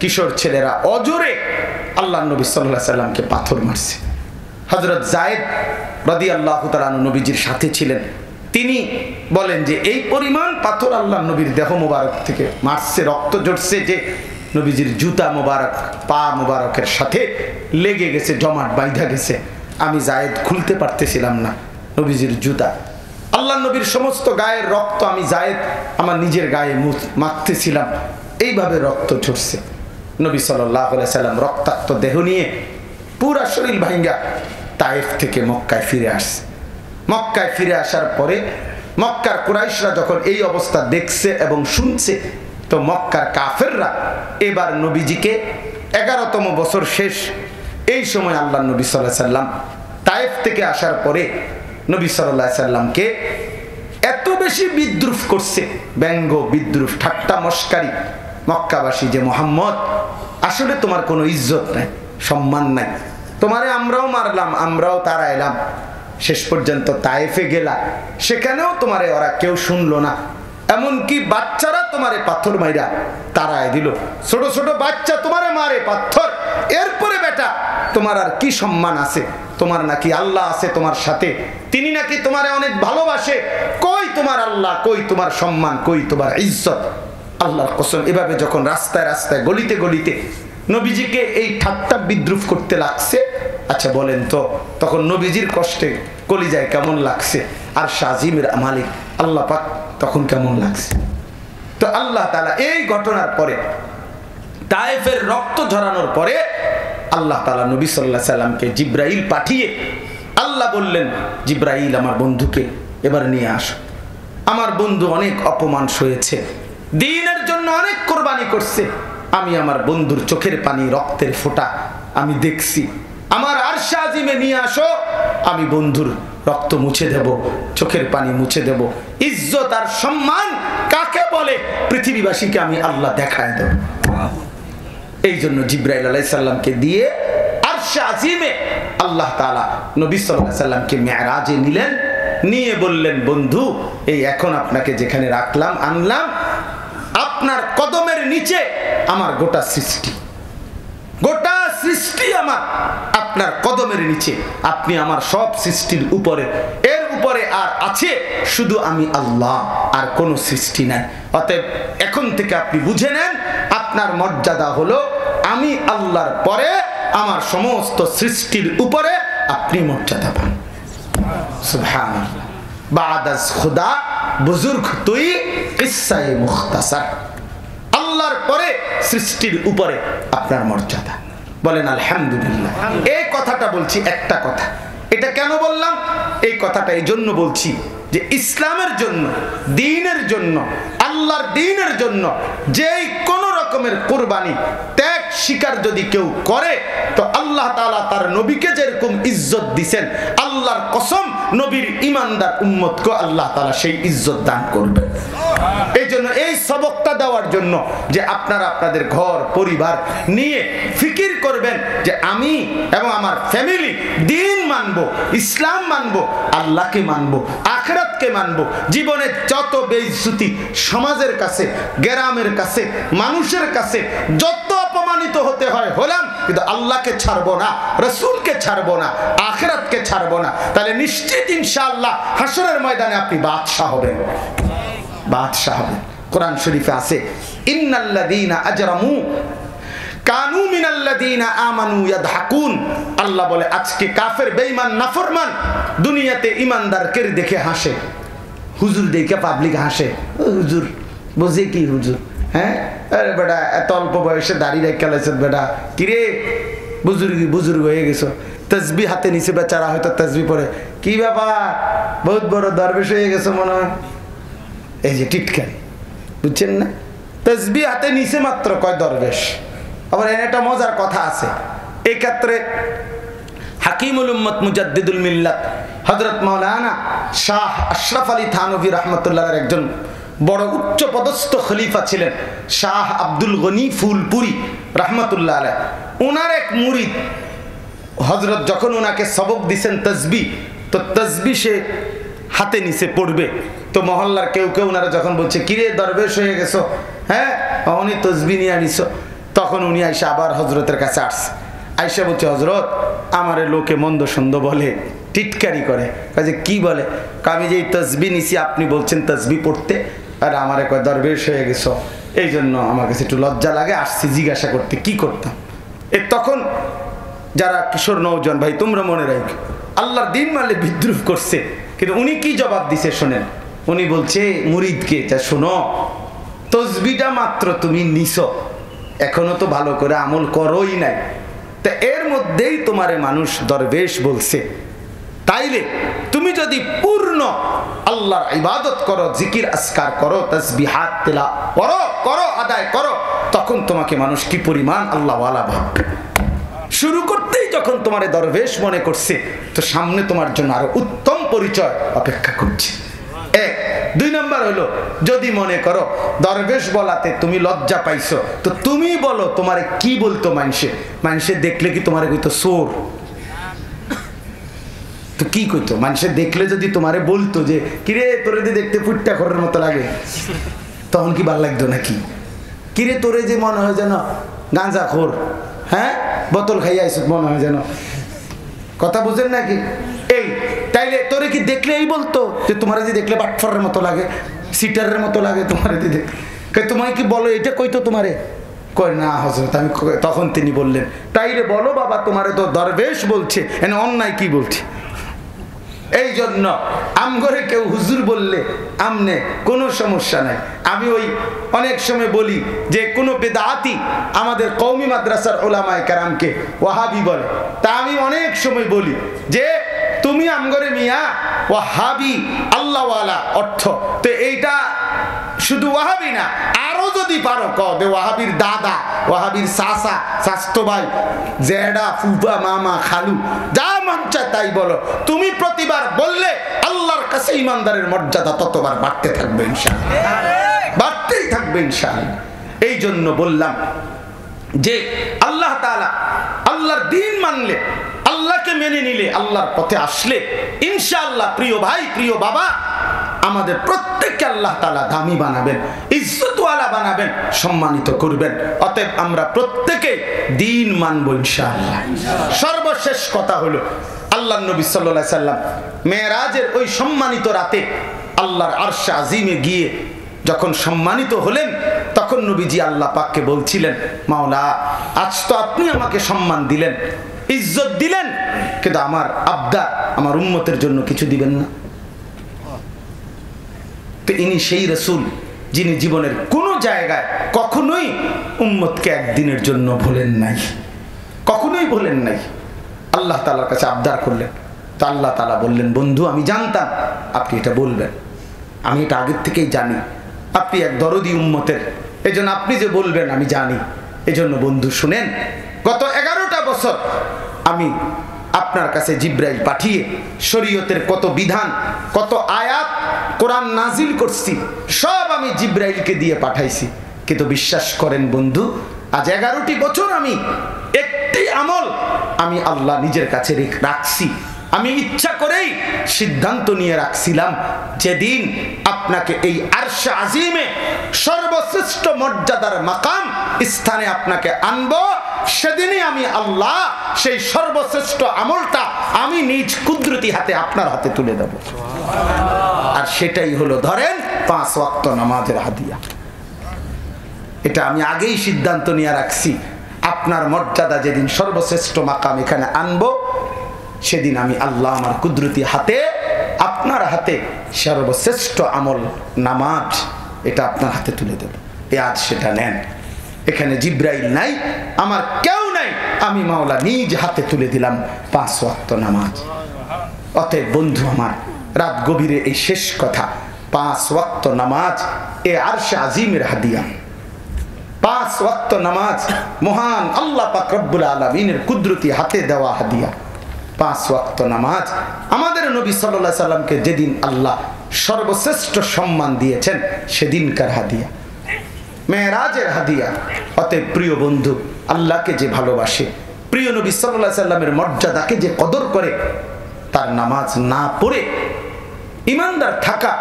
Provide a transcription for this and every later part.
কিশোর ছেলেরা অজরে আল্লাহর নবী সাল্লাল্লাহু আলাইহি সাল্লামকে পাথর মারছে। হযরত যায়েদ রাদিয়াল্লাহু তাআলা নবীজির সাথে ছিলেন, তিনি বলেন যে এই পরিমাণ পাথর আল্লাহর নবীর দেহ মোবারক থেকে মারছে, রক্ত ঝরছে যে নবীজির জুতা মোবারক পা মোবারকের সাথে লেগে গেছে, জমাট বাইধা গেছে। আমি যায়েদ খুলতে পারতেছিলাম না নবীজির জুতা। আল্লাহর নবীর সমস্ত গায়ের রক্ত আমি যায়েদ আমার নিজের গায়ে মাখতেছিলাম, এইভাবে রক্ত ঝরছে। নবী সাল্লাল্লাহু আলাইহি সাল্লাম রক্তাক্ত দেহ নিয়ে পুরা শরীর ভাঙ্গা তায়েফ থেকে মক্কায় ফিরে আসছে। মক্কায় ফিরে আসার পরে মক্কার কুরাইশরা যখন এই অবস্থা দেখছে এবং শুনছে, তো মক্কার কাফেররা এবার নবীজিকে 11তম বছর শেষ, এই সময় আল্লাহর নবী সাল্লাল্লাহু আলাইহি সাল্লাম তায়েফ থেকে আসার পরে নবী সাল্লাল্লাহু আলাইহি সাল্লামকে এত বেশি বিদ্রুপ করছে, ব্যঙ্গ বিদ্রুপ ঠাট্টা মস্কারি, মক্কাবাসী যে মুহাম্মদ আসলে তোমার কোনো ইজ্জত নাই, সম্মান নাই, তোমারে আমরাও মারলাম, আমরাও তাড়াইলাম, শেষ পর্যন্ত তায়েফে গেলা, সেখানেও তোমারে ওরা কেউ শুনলো না, এমনকি বাচ্চারা তোমারে পাথর মাইরা তাড়ায় দিল, ছোট ছোট বাচ্চা তোমারে মারে পাথর, এরপরে বেটা তোমার আর কি সম্মান আছে? তোমার নাকি আল্লাহ আছে তোমার সাথে, তিনি নাকি তোমারে অনেক ভালোবাসে, কই তোমার আল্লাহ, কই তোমার সম্মান, কই তোমার ইজ্জত? আল্লাহর কসম, এভাবে যখন রাস্তায় রাস্তায় গলিতে গলিতে নবীজিকে এই ঠাট্টা বিদ্রুপ করতে লাগছে, আচ্ছা বলেন তো তখন নবীজির কষ্টে কলিজায় কেমন লাগছে, আর শাজিমের মালিক আল্লাহ পাক তখন কেমন লাগছে? তো আল্লাহ তাআলা এই ঘটনার পরে, তায়েফের রক্ত ঝরানোর পরে আল্লাহ তাআলা নবী সাল্লাল্লাহু আলাইহি সাল্লামকে জিবরাইল পাঠিয়ে আল্লাহ বললেন, জিবরাইল আমার বন্ধুকে এবার নিয়ে আসো, আমার বন্ধু অনেক অপমান সয়েছে, দ্বীনের জন্য অনেক কোরবানি করছে, আমি আমার বন্ধুর চোখের পানি রক্তের ফোঁটা আমি দেখছি, আমার আরশে আজিমে নিয়ে আসো, আমি বন্ধুর রক্ত মুছে দেব, চোখের পানি মুছে দেব, ইজ্জত আর সম্মান কাকে বলে পৃথিবীবাসীকে আমি আল্লাহ দেখায় দেব। এই জন্য জিবরাইল আলাইহিস সালামকে দিয়ে আরশে আজিমে আল্লাহ তাআলা নবী সাল্লাল্লাহু আলাইহি সাল্লামকে মেরাজে নিলেন, নিয়ে বললেন, বন্ধু এই এখন আপনাকে যেখানে রাখলাম আনলাম, আপনার কদমের নিচে আমার গোটা সৃষ্টি, গোটা সৃষ্টি আমার আপনার কদমের নিচে, আপনি আমার সব সৃষ্টির উপরে, এর উপরে আর আছে শুধু আমি আল্লাহ, আর কোনো সৃষ্টি নাই। অতএব এখন থেকে আপনি বুঝে নেন, আপনার মর্যাদা হলো আমি আল্লাহর পরে আমার সমস্ত সৃষ্টির উপরে আপনি মর্যাদা পান। সুবহানাল্লাহ, বাদাস খুদা বুজুর্গ তুই কিসসায়ে মুখতাসার, আল্লাহর পরে সৃষ্টির উপরে আপনার মর্যাদা। বলেন আলহামদুলিল্লাহ। এই কথাটা বলছি একটা কথা, এটা কেন বললাম? এই কথাটা এই জন্য বলছি যে ইসলামের জন্য, দ্বীনের জন্য, আল্লাহর দ্বীনের জন্য যেই কোন রকমের কুরবানি ত্যাগ স্বীকার যদি কেউ করে, তো আল্লাহ তাআলা তার নবীকে যেরকম ইজ্জত দিবেন, আল্লাহর কসম নবীর ঈমানদার উম্মতকে আল্লাহ তাআলা সেই ইজ্জত দান করবেন। এই জন্য এই সবকটা দেওয়ার জন্য যে আপনারা আপনাদের ঘর পরিবার নিয়ে ফিকির করবেন যে আমি এবং আমার ফ্যামিলি দ্বীন মানবো, ইসলাম মানবো, আল্লাহকে মানবো, আখিরাতকে মানবো। জীবনে যত বেইজ্জতি সমাজের কাছে, গ্রামের কাছে, মানুষের কাছে যত অপমানিত হতে হয় হলাম, কিন্তু আল্লাহকে ছাড়বো না, রাসূলকে ছাড়বো না, আখিরাতকে ছাড়বো না। তাহলে নিশ্চিত ইনশাআল্লাহ হাসরের ময়দানে আপনি বাদশা হবেন, বাদশা হবেন। কোরআন শরীফে আছে, ইন্নাল্লাযীনা আজরামু কানু মিনাল্লাযীনা আমানু ইয়াদহাকুন। আল্লাহ বলে আজকে কাফের বেঈমান নাফরমান দুনিয়াতে ঈমানদারকে দেখে হাসে, হুজুর দেখে পাবলিক হাসে, হুজুর বুঝে কি হুজুর, হ্যাঁ আরে বেটা এত অল্প বয়সে দাঁড়িয়ে রেখে লাইছেন, বেটা কিরে বুজুর্গ হয়ে গেছো, তাসবিহ হাতে নিচে বেচারা হয়তো তাসবিহ পড়ে, কি ব্যাপার বহুত বড় দরবেশ হয়ে গেছো মনে হয়। এই যে টিটকারি, বুঝছেন না? তাসবিহ হাতে নিচে মাত্র কয় দরবেশ। আবার একটা মজার কথা আছে এই ক্ষেত্রে, হাকিমুল উম্মত মুজাদ্দিদুল মিল্লাত হযরত মাওলানা শাহ আশরাফ আলী থানভী রাহমাতুল্লাহর একজন বড় উচ্চ পদস্থ খলিফা ছিলেন শাহ আব্দুল গনি ফুলপুরি রাহমাতুল্লাহ আলাইহি। ওনার এক মুরিদ হযরত যখন ওনাকে সবক দিয়েছেন তাসবিহ, তো তাসবিহ সে হাতে নিচে পড়বে, তো মহল্লার কেউ কেউ ওনারা যখন বলছে কিরে দরবেশ হয়ে গেছো, হ্যাঁ উনি তাসবিহ নিয়ে আনিছো, তখন উনি আইসা আবার হজরতের কাছে আসছে, আইসা বলছে, হজরত আমারে লোকে মন্দ সন্দ বলে, টিটকারি করে। কাজে কি বলে? আমি যে তসবি নিছি, আপনি বলছেন তসবি পড়তে, আর আমারে কয় দরবেশ হয়ে গেছ, এই জন্য আমার কাছে একটু লজ্জা লাগে, আসছি জিজ্ঞাসা করতে কি করতাম। তখন যারা কিশোর নৌজন ভাই, তোমরা মনে রাখো, আল্লাহর দিন মানলে বিদ্রুপ করছে, কিন্তু উনি কি জবাব দিছে শোনেন। উনি বলছে মুরিদকে, শোনো, তসবিটা মাত্র তুমি নিছো, এখনো তো ভালো করে আমল করোই নাই, তা এর মধ্যেই তোমারে মানুষ দরবেশ বলছে। তাইলে তুমি যদি পূর্ণ আল্লাহর ইবাদত করো, জিকির আসকার করো, তাসবিহাত তেলা করো আদায় করো, তখন তোমাকে মানুষ কি পরিমাণ আল্লাহওয়ালা ভাববে। শুরু করতেই যখন তোমারে দরবেশ মনে করছে, তো সামনে তোমার জন্য আরো উত্তম পরিচয় অপেক্ষা করছে। এক, দুই নাম্বার হলো, যদি মনে করো দরবেশ বলাতে তুমি লজ্জা পাইছো, তো তুমি বলো তোমারে কি বলতো মানুষে দেখলে কি তোমারে কইতো চোর? তো কি কইতো? মানুষে দেখলে যদি তোমারে বলতো যে কিরে তোরে যে দেখতে ফুটটা করার মতো লাগে, তখন কি ভাল লাগতো নাকি? কিরে তোরে যে মনে হয় যেন গাঁজা খোর, হ্যাঁ বোতল খাইয়া আইস মনে হয় যেন, কথা বুঝেন নাকি? এই তাইলে তোরে কি দেখলে এই বলতো যে তোমার যে দেখলে বাটফারের মতো লাগে, সিটারের মতো লাগে তোমার যে দেখলে, তোমায় কি বলো এটা কইতো তোমারে? কয় না হযরত আমি। তখন তিনি বললেন, তাইলে বলো বাবা তোমারে তো দরবেশ বলছে, এনে অন্যায় কি বলছে? এই জন্য আমগরে কেউ হুজুর বললে আমনে কোনো সমস্যা নাই। আমি ওই অনেক সময় বলি যে কোনো বেদাতি আমাদের কওমি মাদ্রাসার উলামায়ে কেরামকে ওয়াহাবি বলে, তা আমি অনেক সময় বলি যে তুমি আমগরে মিয়া ওয়াহাবি আল্লাহওয়ালা অর্থ, তো এইটা শুধু ওয়াহাবি না, আরো যদি পারো কবে ওয়াহাবির দাদা, ওয়াহাবির চাচা, চাচতো ভাই, জেডা, ফুফা, মামা, খালু, যা মন চায় তাই বলো। তুমি প্রতিবার বললে আল্লাহর কাছে ইমানদারের মর্যাদা ততবার বাড়তে থাকবে ইনশাআল্লাহ, বাড়তেই থাকবে ইনশাআল্লাহ। এই জন্য বললাম যে আল্লাহ তাআলা, আল্লাহর দ্বীন মানলে, আল্লাহকে মেনে নিলে, আল্লাহর পথে আসলে ইনশাআল্লাহ প্রিয় ভাই, প্রিয় বাবা, আমাদের প্রত্যেককে আল্লাহ তাআলা দামি বানাবেন, ইজ্জতওয়ালা বানাবেন, সম্মানিত করবেন। অতএব আমরা প্রত্যেকে দ্বীন মানব ইনশাআল্লাহ। সর্বশেষ কথা হলো, আল্লাহর নবী সাল্লাল্লাহু আলাইহি সাল্লাম মেরাজের ওই সম্মানিত রাতে আল্লাহর আরশ আজিমে গিয়ে যখন সম্মানিত হলেন, তখন নবীজি আল্লাহ পাককে বলছিলেন, মাওলা আজ তো আপনি আমাকে সম্মান দিলেন, ইজ্জত দিলেন, কিন্তু আমার আবদার, আমার উম্মতের জন্য কিছু দিবেন না? তো ইনি সেই রাসূল যিনি জীবনের কোন জায়গায় কখনোই উম্মতকে একদিনের জন্য ভুলেন নাই, কখনোই ভুলেন নাই। আল্লাহ তাআলার কাছে আবদার করলেন, তো আল্লাহ তাআলা বললেন, বন্ধু আমি জানতাম আপনি এটা বলবেন, আমি এটা আগের থেকেই জানি, আপনি এক দরদি উম্মতের, এজন্য আপনি যে বলবেন আমি জানি। এজন্য বন্ধু শুনেন, গত 11টা বছর আমি আপনার কাছে জিব্রাইল পাঠিয়ে শরীয়তের কত বিধান, কত আয়াত কোরআন নাজিল করছি, সব আমি জিব্রাইলকে দিয়ে পাঠাইছি। কিন্তু বিশ্বাস করেন বন্ধু, আজ 11টি বছর আমি একটি আমল আমি আল্লাহ নিজের কাছে রাখছি। আমি ইচ্ছা করেই সিদ্ধান্ত নিয়ে রাখছিলাম, যেদিন আপনাকে এই আরশ আজিমে সর্বশ্রেষ্ঠ মর্যাদার মাকাম স্থানে আপনাকে আনবো, সেদিনই আমি আল্লাহ সেই সর্বশ্রেষ্ঠ আমলটা আমি নিজ কুদরতি হাতে আপনার হাতে তুলে দেব। আর সেটাই হলো ধরেন 5 ওয়াক্ত নামাজের হাদিয়া। এটা আমি আগেই সিদ্ধান্ত নিয়ে রাখছি, আপনার মর্যাদা যেদিন সর্বশ্রেষ্ঠ মাকাম এখানে আনবো, সেদিন আমি আল্লাহ আমার কুদরতি হাতে আপনার হাতে সর্বশ্রেষ্ঠ আমল নামাজ এটা আপনার হাতে তুলে দেব। আজ সেটা নেন। এখানে জিব্রাইল নাই, আমার কেউ নাই, আমি মাওলা নিজ হাতে তুলে দিলাম 5 ওয়াক্ত নামাজ। অতএব বন্ধু আমার, রাত গভীরে এই শেষ কথা, 5 ওয়াক্ত নামাজ এ আরশে আজিমের হাদিয়া। 5 ওয়াক্ত নামাজ মহান আল্লাহ পাক রব্বুল আলামিনের কুদরতি হাতে দেওয়া হাদিয়া। 5 ওয়াক্ত নামাজ আমাদের নবী সাল্লাল্লাহু আলাইহি সাল্লামকে যেদিন আল্লাহ সর্বশ্রেষ্ঠ সম্মান দিয়েছেন, সেদিনকার হাদিয়া, মেরাজের হাদিয়া। অতএব প্রিয় বন্ধু, আল্লাহকে যে ভালোবাসে, প্রিয় নবী সাল্লাল্লাহু আলাইহি সাল্লামের মর্যাদাকে যে কদর করে, তার নামাজ না পড়ে ইমানদার থাকা,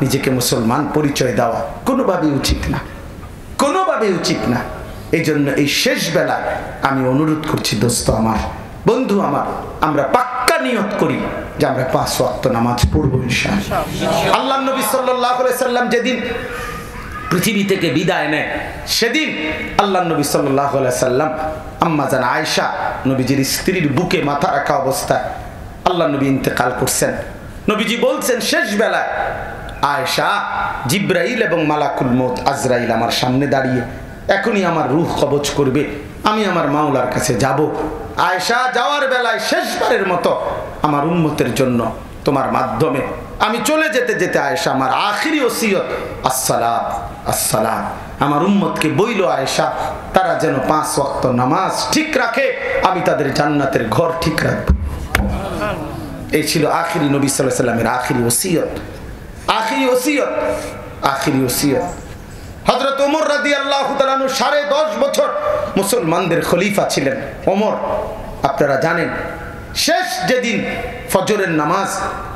নিজেকে মুসলমান পরিচয় দেওয়া কোনোভাবেই উচিত না, কোনোভাবেই উচিত না। এই জন্য এই শেষ বেলা আমি অনুরোধ করছি, দোস্ত আমার, বন্ধু আমার, আমরা পাক্কা নিয়ত করি যে আমরা 5 ওয়াক্ত নামাজ পড়বো ইনশাআল্লাহ। আল্লাহর নবী সাল্লাল্লাহু আলাইহি সাল্লাম যেদিন পৃথিবী থেকে বিদায় নেয়, সেদিন আল্লাহর নবী সাল্লাল্লাহু আলাইহি সাল্লাম আম্মা জান আয়েশা, নবীজির স্ত্রীর বুকে মাথা রাখা অবস্থায় আল্লাহর নবী ইন্তেকাল করছেন। নবীজি বলছেন শেষ বেলায়, আয়েশা, জিব্রাইল এবং মালাকুল মউত আজরাইল আমার সামনে দাঁড়িয়ে এখনই আমার রূহ কবজ করবে, আমি আমার মাওলার কাছে যাব। আয়েশা, যাওয়ার বেলায় শেষবারের মতো আমার উম্মতের জন্য তোমার মাধ্যমে আমি চলে যেতে যেতে আয়েশা আমার আখিরি ওসিয়ত আসসালাত আসসালাত, আমার উম্মতকে বইল আয়েশা তারা যেন 5 ওয়াক্ত নামাজ ঠিক রাখে, আমি তাদের জান্নাতের ঘর ঠিক রাখব। এই ছিল আখিরি নবী সাল্লাল্লাহু আলাইহি সাল্লামের আখিরি ওসিয়ত, আখিরি ওসিয়ত, আখিরি ওসিয়ত। হযরত ওমর রাদিয়াল্লাহু তাআলা আনহু 10.5 বছর মুসলমানদের খলিফা ছিলেন। ওমর, আপনারা জানেন, শেষ যেদিন ফজরের নামাজ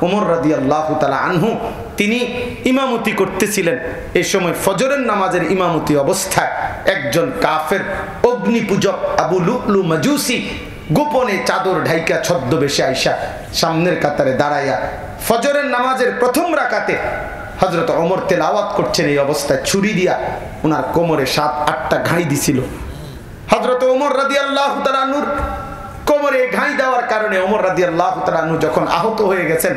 ওমর রাদিয়াল্লাহু তাআলা আনহু তিনি ইমামতি করতেছিলেন, এই সময় ফজরের নামাজের ইমামতি অবস্থায় একজন কাফের অগ্নিপূজক আবু লু'লু মাজুসি গোপনে চাদর ঢাইকা ছদ্মবেশে আইসা সামনের কাতারে দাঁড়াইয়া ফজরের নামাজের প্রথম রাকাতে হযরত ওমর তেলাওয়াত করছেন, এই অবস্থায় ছুরি দিয়া ওনার কোমরে 7-8টা ঘাই দিছিল। হযরত ওমর রাদিয়াল্লাহু তাআলা আনহুর কোমরে ঘাই দেওয়ার কারণে ওমর রাদিয়াল্লাহু তাআলা আনহু যখন আহত হয়ে গেছেন,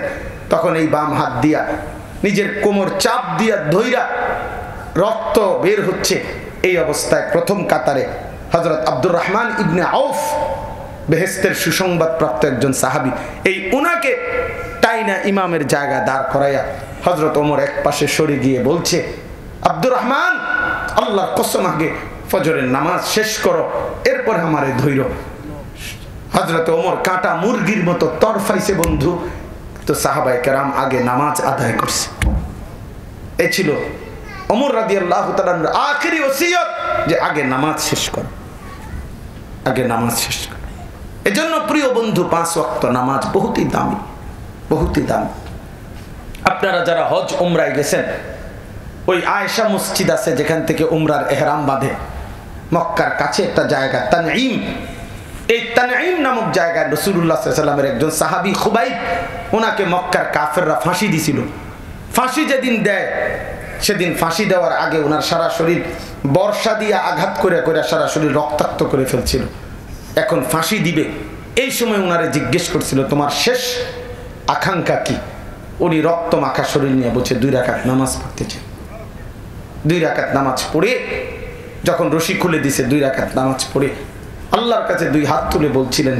তখন এই বাম হাত দিয়া নিজের কোমর চাপ দিয়া ধইরা রক্ত বের হচ্ছে। এই অবস্থায় প্রথম কাতারে হযরত আব্দুর রহমান ইবনে আউফ, বেহেশতের সুসংবাদ প্রাপ্ত একজন সাহাবী, এই উনাকে টাইনা ইমামের জায়গায় দাঁড় করাইয়া হযরত ওমর এক পাশে সরে গিয়ে বলছে, আব্দুর রহমান, আল্লাহর কসম আগে ফজরের নামাজ শেষ করো, এরপর আমারে ধৈর্য। হযরত ওমর কাঁটা মুরগির মতো তরফাইছে বন্ধু, তো সাহাবায়ে কেরাম আগে নামাজ আদায় করছে। এ ছিল ওমর রাদিয়াল্লাহু তাআলার আখিরি ওসিয়ত যে আগে নামাজ শেষ করো, আগে নামাজ শেষ করো। এজন্য প্রিয় বন্ধু, 5 ওয়াক্ত নামাজ বহুতই দামি, বহুতই দামি। আপনারা যারা হজ উমরায় গেছেন, ওই আয়েশা মসজিদ আছে যেখান থেকে উমরার এহরাম বাঁধে, মক্কার কাছে একটা জায়গা তানঈম, এই তানঈম নামক জায়গায় রাসূলুল্লাহ সাল্লাল্লাহু আলাইহি ওয়াসাল্লামের একজন সাহাবী খুবাইব, ওনাকে মক্কার কাফেররা ফাঁসি দিছিল। ফাঁসি যেদিন দেয়, সেদিন ফাঁসি দেওয়ার আগে ওনার সারা শরীর বর্ষা দিয়ে আঘাত করে করে সারা শরীর রক্তাক্ত করে ফেলছিল। এখন ফাঁসি দিবে, এই সময় ওনারে জিজ্ঞেস করছিল, তোমার শেষ আকাঙ্ক্ষা কি? উনি রক্ত মাখা শরীর নিয়ে বলছে 2 রাকাত নামাজ পড়তে চাই। 2 রাকাত নামাজ পড়ে যখন রশি খুলে দিছে, 2 রাকাত নামাজ পড়ে আল্লাহর কাছে 2 হাত তুলে বলছিলেন,